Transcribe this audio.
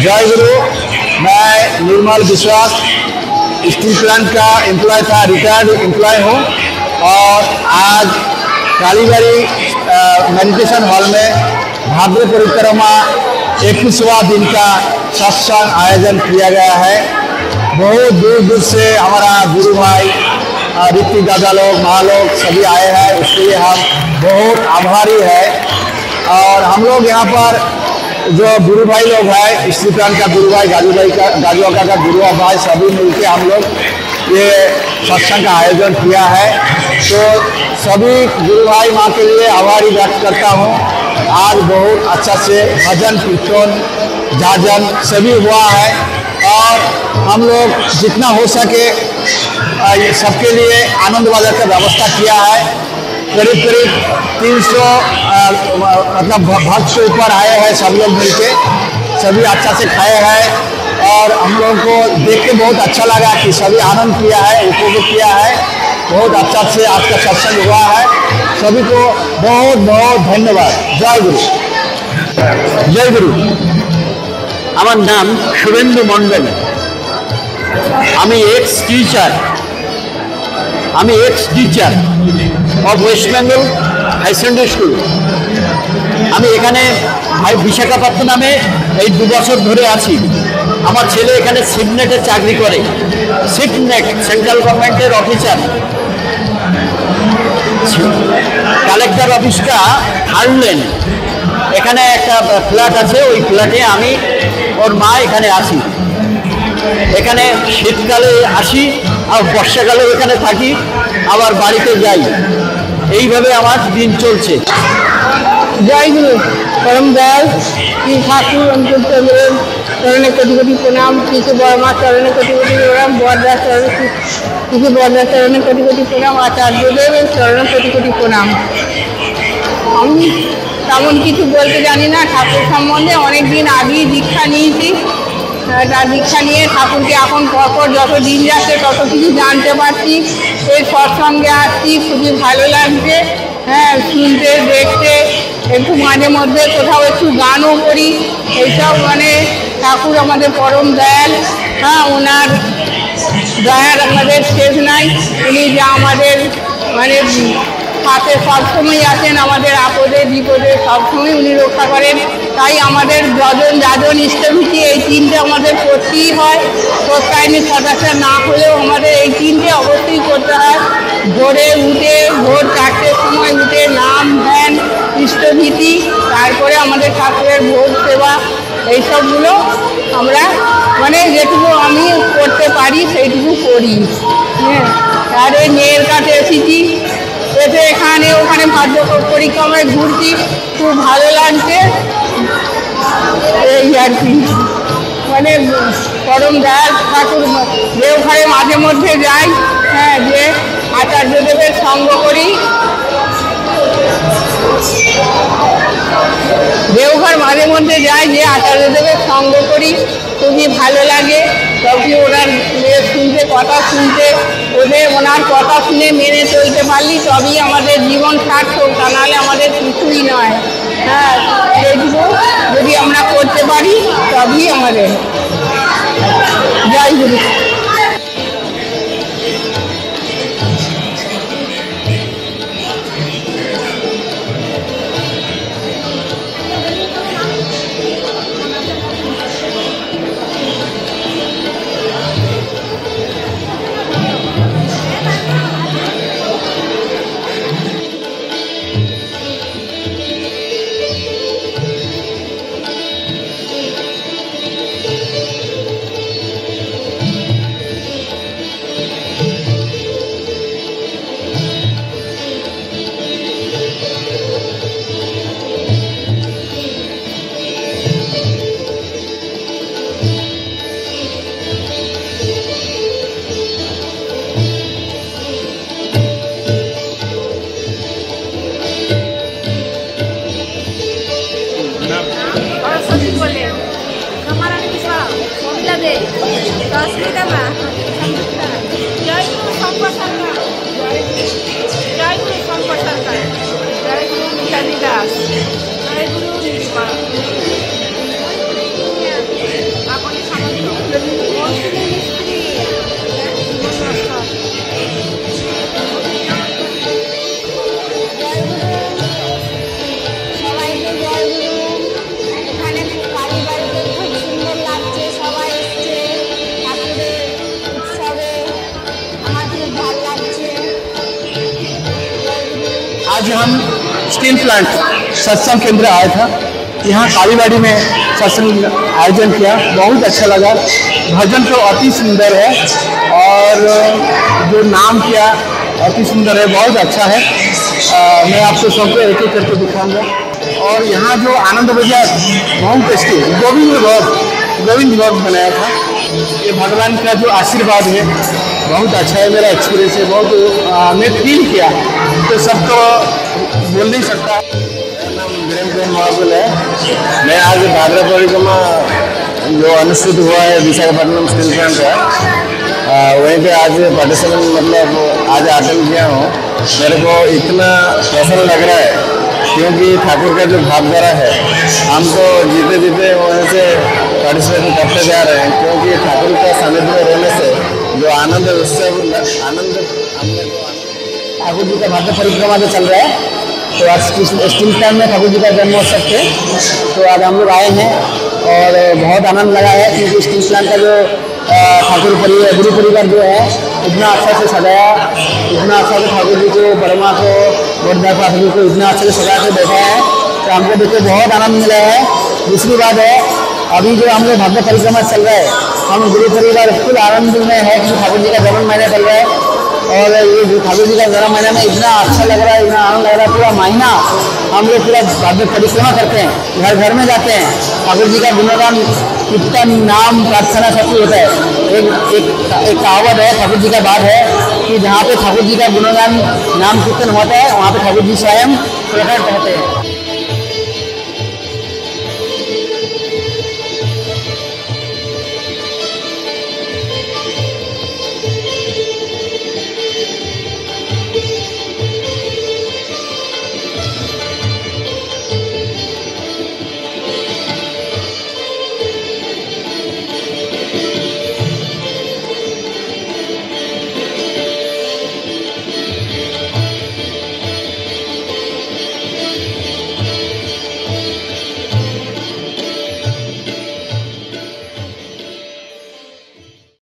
जय गुरु। मैं निर्मल विश्वास स्टील प्लांट का एम्प्लॉय था, रिटायर्ड एम्प्लॉय हूँ और आज कालीबाड़ी मेडिटेशन हॉल में भाद्र परिक्रमा 21वां दिन का सत्संग आयोजन किया गया है। बहुत दूर दूर से हमारा गुरु भाई ऋतिक दादा लोग, माँ लोग सभी आए हैं, उसके लिए हम बहुत आभारी है। और हम लोग यहाँ पर जो गुरु भाई लोग हैं, स्टील प्लांट का गुरु भाई गाजू अक्का का गुरु भाई सभी मिलके हम लोग ये सत्संग का आयोजन किया है। तो सभी गुरु भाई माँ के लिए आभारी व्यक्त करता हूँ। आज बहुत अच्छा से भजन कीर्तन जाजन सभी हुआ है और हम लोग जितना हो सके सबके लिए आनंद बाजार का व्यवस्था किया है। करीब 300 मतलब भक्त से ऊपर आए हैं, सब लोग मिलके सभी अच्छा से खाए हैं और हम लोग को देख के बहुत अच्छा लगा कि सभी आनंद किया है, उपभोग किया है। बहुत अच्छा से आज का सत्संग हुआ है। सभी को बहुत बहुत धन्यवाद। जय गुरु। जय गुरु। আমার নাম শুভেন্দু মণ্ডল। আমি ex teacher of West Bengal high secondary school. আমি এখানে ভাই বিশাখাপত্তনমে এই 2 বছর ধরে আছি। আমার ছেলে এখানে সিপনেটে চাকরি করে। সিপনেট সেন্ট্রাল গভর্নমেন্টের অফিসার। কালেক্টর অফিসটা হারলেন। এখানে একটা ফ্ল্যাট আছে, ওই ফ্ল্যাটে আমি ওর মা এখানে আসি। এখানে শীতকালে আসি আর বর্ষাকালে এখানে থাকি, আবার বাড়িতে যাই। এইভাবে আমার দিন চলছে। জয় গুরু। পরম দয়াল শ্রী ঠাকুর অঞ্চল চরণে কোটি কোটি প্রণাম। কৃষি বর্মা চরণে কোটি কোটি প্রণাম। বরদাস চরণে কোটি কোটি প্রণাম। আচার্যদেবের চরণে কোটি কোটি প্রণাম। আমি তেমন কিছু বলতে জানি না ঠাকুর সম্বন্ধে। অনেক দিন আগেই দীক্ষা নিয়েছি। তার দীক্ষা নিয়ে ঠাকুরকে এখন পরপর যত দিন যাচ্ছে তত কিছু জানতে পারছি। এই সৎসঙ্গে আসছি, খুবই ভালো লাগছে। হ্যাঁ, শুনতে দেখতে, একটু মাঝে মধ্যে কোথাও একটু গানও করি। এইসব মানে ঠাকুর আমাদের পরম দয়াল। হ্যাঁ, ওনার দয়ার আমাদের শেষ নাই। উনি যা আমাদের মানে সাথে সবসময় আছেন, আমাদের আপদে বিপদে সবসময় উনি রক্ষা করেন। তাই আমাদের যাজন ইষ্টভীতি এই 3টে আমাদের করতেই হয়। সত্যায়নী সদাচার না হলেও আমাদের এই 3টে অবশ্যই করতে হয়। ভোরে উঠে ভোর 4টের সময় উঠে নাম ধ্যান ইষ্টভীতি, তারপরে আমাদের ঠাকুরের ভোগ সেবা, এইসবগুলো আমরা মানে যেটুকু আমি করতে পারি সেইটুকু করি। হ্যাঁ, আর এই মেয়ের কাছে এসেছি, এসে এখানে ওখানে ভাদ্র পরিক্রমায় ঘুরছি, খুব ভালো লাগছে। এই আর কি, মানে পরম দয়াল ঠাকুর দেওঘরে মাঝে মধ্যে যাই। হ্যাঁ, যে আচার্যদেবের সঙ্গ করি। দেওঘর মাঝে মধ্যে যাই, যে আচার্যদেবের সঙ্গ করি, খুবই ভালো লাগে। তবে ওনার শুনতে কথা শুনতে ওনার কথা শুনে মেনে চলতে পারলি তবেই আমাদের জীবন সার্থক, তা নাহলে আমাদের কিছুই নয়। হ্যাঁ, সেইটুকু যদি আমরা করতে পারি তবেই আমাদের। জয় গুরু। आज हम स्टील प्लांट सत्संग केंद्र आया था। यहाँ कालीबाड़ी में सत्संग आयोजन किया, बहुत अच्छा लगा। भजन तो अति सुंदर है और जो नाम किया अति सुंदर है, बहुत अच्छा है। मैं आपको सबको एक एक करके दिखाऊंगा। और यहाँ जो आनंद बाजार बहुत टेस्टी, गोविंद भोग बनाया था। ये भगवान का जो आशीर्वाद है बहुत अच्छा है। मेरा एक्सपीरियंस है, बहुत मैं फील किया तो सबको बोल नहीं सकता। मेरा नाम वीरेंद्र महाबुल है। मैं आज भाद्रा परिक्रमा जो अनुष्ठित हुआ है विशाखापट्टनम स्टील प्लांट का, वहीं पे आज पार्टिसिपेंट मतलब आज अटेंड किया हूँ। मेरे को इतना प्रसन्न लग रहा है क्योंकि ठाकुर का जो भावधारा है, हम तो जीते जीते वहाँ से पार्टिसिपेट करते जा रहे हैं। क्योंकि ठाकुर का सानिध्य में रहने से जो आनंद है उससे आनंद ठाकुर जी का भाद्र परिक्रमा जो चल रहा है, तो आज स्टील प्लांट में ठाकुर जी का जन्मोत्सव थे, तो आज हम लोग आए हैं और बहुत आनंद लगा है। क्योंकि स्टील प्लांट का जो ठाकुर गुरु परिवार जो है इतना अच्छा से सजाया, इतना अच्छा से ठाकुर जी को, बड़मा को, गोरधा ठाकुर को इतना अच्छे से सजा के बैठा है, तो हमको देखिए बहुत आनंद मिला है। दूसरी बात है, अभी जो हम लोग भाद्र परिक्रमा चल रहा है, हम गुरु परिवार फुल आनंद में है कि ठाकुर जी का जन्म महीना चल रहा है। और ये ठाकुर जी का जन्म महीना में इतना अच्छा लग रहा है, इतना आनंद लग रहा है। पूरा महीना हम लोग पूरा भाद्र परिक्रमा करते हैं, घर घर में जाते हैं, ठाकुर जी का गुणगान, कीर्तन, नाम, प्रार्थना सब कुछ होता है। एक कहावत है, ठाकुर जी का बात है कि जहाँ पे ठाकुर जी का गुणगान, नाम कीर्तन होता है, वहाँ पे ठाकुर जी स्वयं प्रकट रहते हैं।